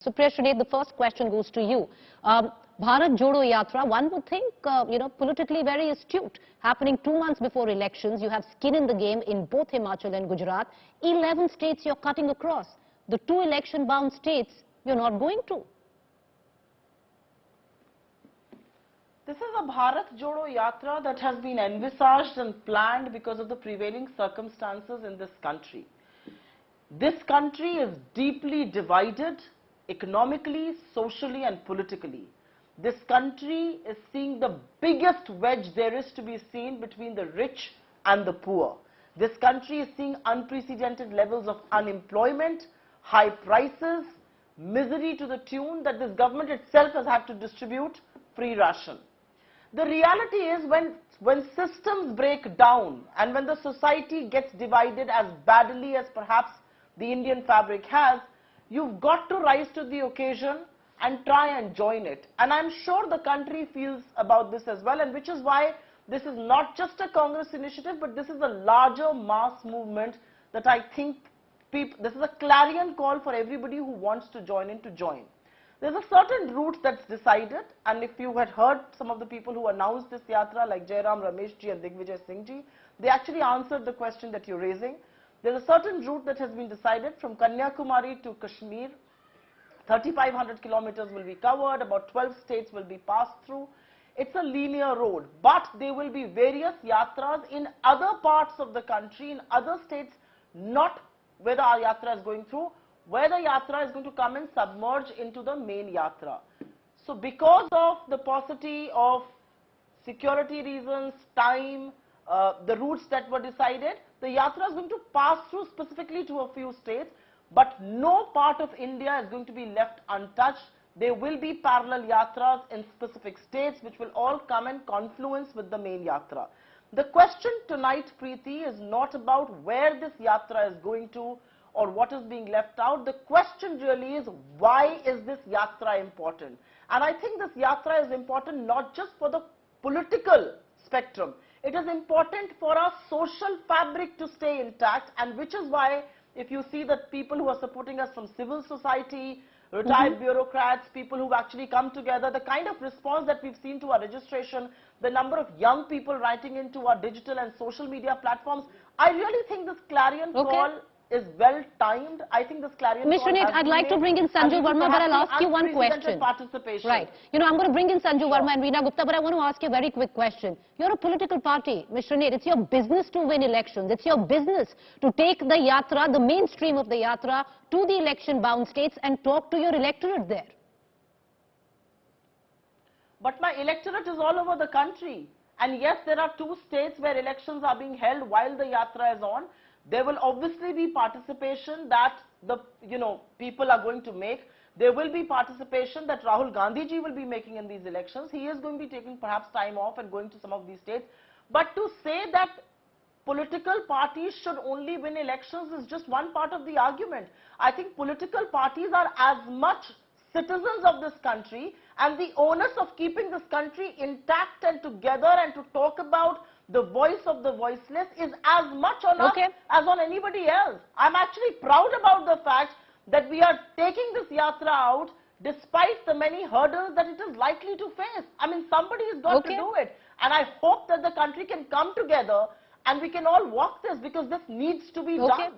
So, Priya Srinate, the first question goes to you. Bharat Jodo Yatra, one would think, politically very astute, happening 2 months before elections. You have skin in the game in both Himachal and Gujarat. 11 states you're cutting across. The 2 election-bound states you're not going to. This is a Bharat Jodo Yatra that has been envisaged and planned because of the prevailing circumstances in this country. This country is deeply divided economically, socially and politically. This country is seeing the biggest wedge there is to be seen between the rich and the poor. This country is seeing unprecedented levels of unemployment, high prices, misery to the tune that this government itself has had to distribute free ration. The reality is when systems break down and when the society gets divided as badly as perhaps the Indian fabric has, you've got to rise to the occasion and try and join it. And I'm sure the country feels about this as well, and which is why this is not just a Congress initiative, but this is a larger mass movement that I think this is a clarion call for everybody who wants to join in to join. There's a certain route that's decided, and if you had heard some of the people who announced this yatra like Jairam Rameshji and Digvijay Singhji, they actually answered the question that you're raising. There's a certain route that has been decided from Kanyakumari to Kashmir. 3,500 kilometers will be covered, about 12 states will be passed through. It's a linear road, but there will be various yatras in other parts of the country, in other states, not where the yatra is going through, where the yatra is going to come and submerge into the main yatra. So because of the paucity of security reasons, time, the routes that were decided, the yatra is going to pass through specifically to a few states, but no part of India is going to be left untouched. There will be parallel yatras in specific states which will all come and confluence with the main yatra. The question tonight, Preeti, is not about where this yatra is going to or what is being left out. The question really is, why is this yatra important? And I think this yatra is important not just for the political spectrum. It is important for our social fabric to stay intact, and which is why if you see that people who are supporting us from civil society, retired bureaucrats, people who've actually come together, the kind of response that we've seen to our registration, the number of young people writing into our digital and social media platforms, I really think this clarion call is well timed. I think this clarion Ms. call Srinate, I'd like to bring in Sanju Verma, but I'll ask you one question. Right. I'm going to bring in Sanju Verma and Veena Gupta, but I want to ask you a very quick question. You're a political party, Ms. Srinate. It's your business to win elections. It's your business to take the yatra, the mainstream of the yatra, to the election-bound states and talk to your electorate there. But my electorate is all over the country. And yes, there are 2 states where elections are being held while the yatra is on. There will obviously be participation that the people are going to make. There will be participation that Rahul Gandhi ji will be making in these elections. He is going to be taking perhaps time off and going to some of these states. But to say that political parties should only win elections is just one part of the argument. I think political parties are as much citizens of this country, and the onus of keeping this country intact and together and to talk about the voice of the voiceless is as much on us as on anybody else. I'm actually proud about the fact that we are taking this yatra out despite the many hurdles that it is likely to face. I mean, somebody has got to do it. And I hope that the country can come together and we can all walk this, because this needs to be done.